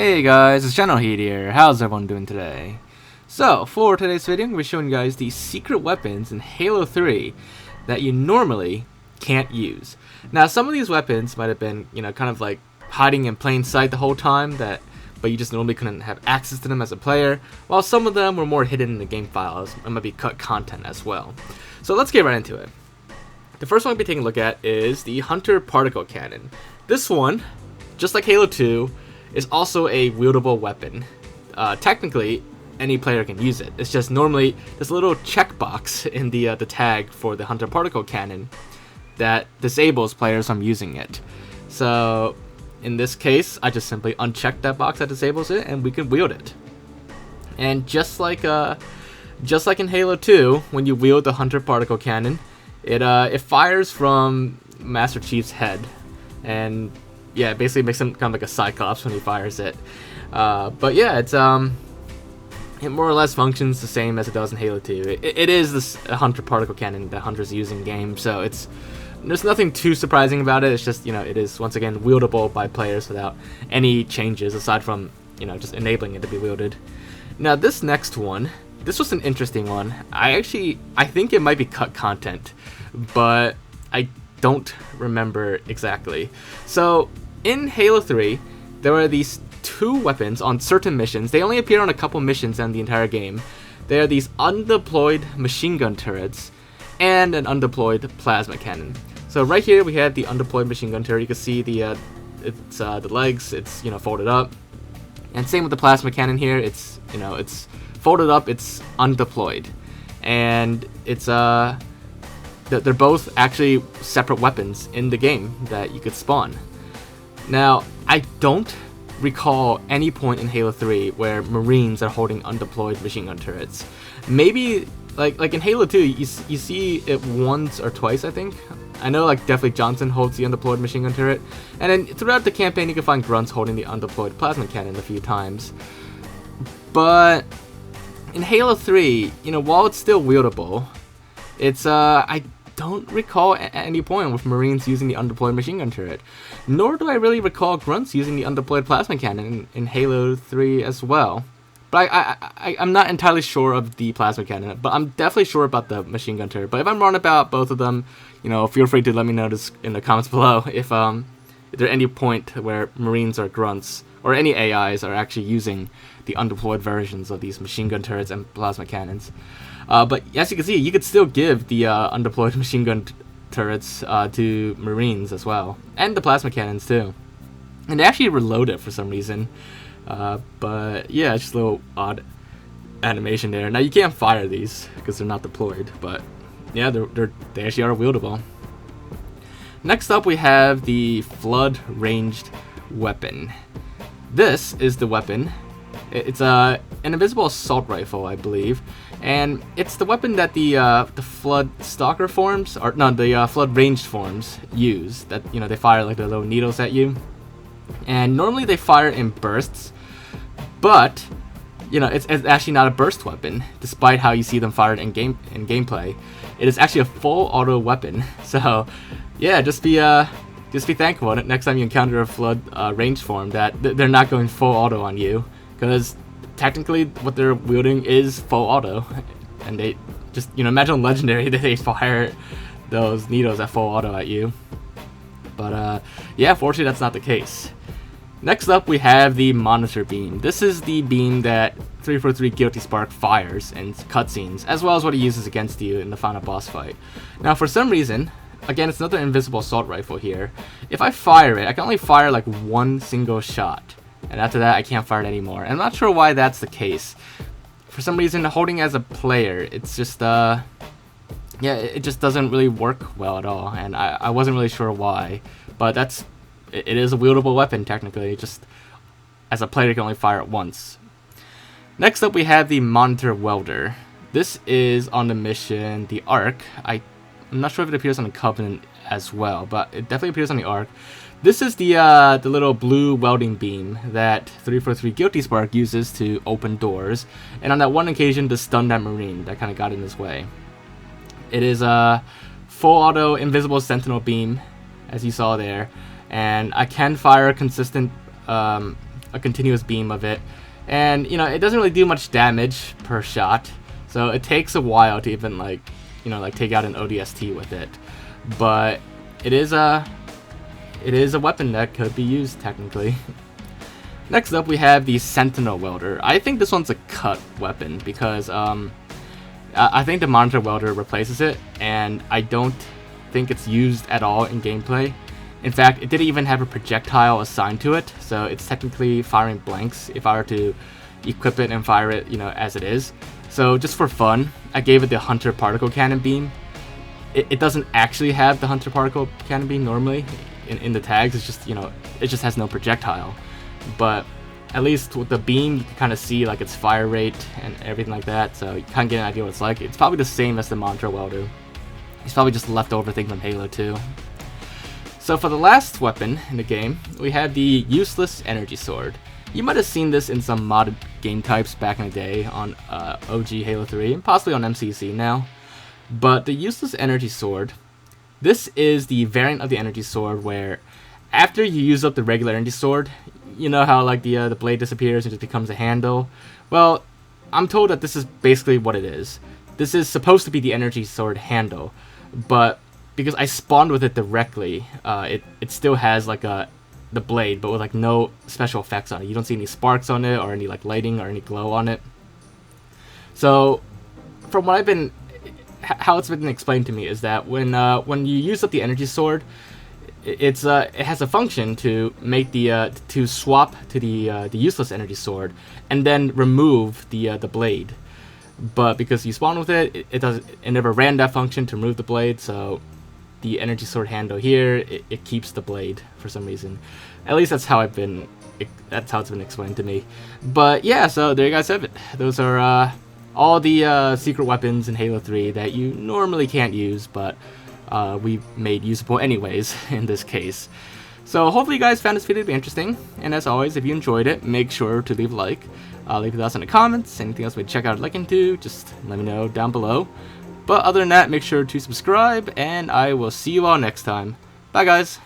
Hey guys, it's Generalkidd here. How's everyone doing today? So, for today's video, I'm going to be showing you guys the secret weapons in Halo 3 that you normally can't use. Now, some of these weapons might have been, kind of like hiding in plain sight the whole time, but you just normally couldn't have access to them as a player, while some of them were more hidden in the game files and might be cut content as well. So let's get right into it. The first one we'll be taking a look at is the Hunter Particle Cannon. This one, just like Halo 2, is also a wieldable weapon. Technically, any player can use it. It's just normally this little checkbox in the tag for the Hunter Particle Cannon that disables players from using it. So in this case, I just simply uncheck that box that disables it, and we can wield it. And just like in Halo 2, when you wield the Hunter Particle Cannon, it fires from Master Chief's head, and yeah, it basically makes him kind of like a Cyclops when he fires it. But yeah, it more or less functions the same as it does in Halo 2. It is this Hunter Particle Cannon that Hunters use in game, so there's nothing too surprising about it. It's just, it is once again wieldable by players without any changes aside from, just enabling it to be wielded. Now this next one, this was an interesting one. I think it might be cut content, but I don't remember exactly. So in Halo 3, there were these two weapons on certain missions. They only appear on a couple missions in the entire game. They are these undeployed machine gun turrets and an undeployed plasma cannon. So right here we have the undeployed machine gun turret. You can see the legs, it's folded up, and same with the plasma cannon here. It's folded up, it's undeployed, and they're both actually separate weapons in the game that you could spawn. Now, I don't recall any point in Halo 3 where Marines are holding undeployed machine gun turrets. Maybe, like in Halo 2, you see it once or twice, I think. I know, definitely Johnson holds the undeployed machine gun turret, and then throughout the campaign you can find Grunts holding the undeployed plasma cannon a few times. But in Halo 3, while it's still wieldable, I don't recall at any point with Marines using the undeployed machine gun turret. Nor do I really recall Grunts using the undeployed plasma cannon in Halo 3 as well. But I'm not entirely sure of the plasma cannon, but I'm definitely sure about the machine gun turret. But if I'm wrong about both of them, feel free to let me know in the comments below if there any point where Marines or Grunts or any AIs are actually using the undeployed versions of these machine gun turrets and plasma cannons. But as you can see, you could still give the undeployed machine gun turrets to Marines as well, and the plasma cannons too. And they actually reload it for some reason. But yeah, it's just a little odd animation there. Now you can't fire these because they're not deployed, but yeah, they actually are wieldable. Next up, we have the Flood Ranged Weapon. This is the weapon. It's an invisible assault rifle, I believe, and it's the weapon that the Flood Stalker forms, or no, the Flood Ranged forms use. That they fire the little needles at you, and normally they fire in bursts, but it's actually not a burst weapon, despite how you see them fired in gameplay. It is actually a full auto weapon. So yeah, just be thankful next time you encounter a Flood ranged form that they're not going full auto on you. Because technically what they're wielding is full auto, and they just, imagine Legendary that they fire those needles at full auto at you. But yeah, fortunately that's not the case. Next up we have the Monitor Beam. This is the beam that 343 Guilty Spark fires in cutscenes, as well as what he uses against you in the final boss fight. Now for some reason, again, it's another invisible assault rifle here. If I fire it, I can only fire one single shot. And after that, I can't fire it anymore. And I'm not sure why that's the case. For some reason, holding it as a player, it's just, yeah, it just doesn't really work well at all. And I wasn't really sure why. But it is a wieldable weapon, technically. Just, as a player, you can only fire it once. Next up, we have the Monitor Welder. This is on the mission, the Ark. I'm not sure if it appears on the Covenant as well, but it definitely appears on the Ark. This is the little blue welding beam that 343 Guilty Spark uses to open doors, and on that one occasion to stun that Marine that kind of got in his way. It is a full auto invisible Sentinel beam, as you saw there, and I can fire consistent a continuous beam of it, and you know, it doesn't really do much damage per shot, so it takes a while to even like, you know, like take out an ODST with it. But it is a weapon that could be used technically. Next up, we have the Sentinel Welder. I think this one's a cut weapon because I think the Monitor Welder replaces it, and I don't think it's used at all in gameplay. In fact, it didn't even have a projectile assigned to it, so it's technically firing blanks if I were to equip it and fire it, you know, as it is. So just for fun, I gave it the Hunter Particle Cannon Beam. It doesn't actually have the Hunter Particle Cannon Beam normally in the tags. It's just, you know, it just has no projectile. But at least with the beam, you can kind of see like its fire rate and everything like that, so you kind of get an idea what it's like. It's probably the same as the Monitor Welder. It's probably just a leftover thing from Halo 2. So for the last weapon in the game, we have the Useless Energy Sword. You might have seen this in some modded game types back in the day on OG Halo 3, and possibly on MCC now. But the Useless Energy Sword, this is the variant of the Energy Sword where after you use up the regular Energy Sword, you know how like the blade disappears and just becomes a handle? Well, I'm told that this is basically what it is. This is supposed to be the Energy Sword handle, but because I spawned with it directly, it still has like the blade, but with like no special effects on it. You don't see any sparks on it, or any like lighting, or any glow on it. So, from what how it's been explained to me is that when you use up the Energy Sword, it has a function to make to swap to the Useless Energy Sword and then remove the blade. But because you spawn with it, it never ran that function to remove the blade, so the Energy Sword handle here, it keeps the blade for some reason. At least that's how it's been explained to me. But yeah, so there you guys have it. Those are all the secret weapons in Halo 3 that you normally can't use, but we made usable anyways in this case. So hopefully you guys found this video to be interesting, and as always, if you enjoyed it, make sure to leave a like, leave your thoughts in the comments. Anything else we'd check out or look into, just let me know down below. But other than that, make sure to subscribe, and I will see you all next time. Bye guys!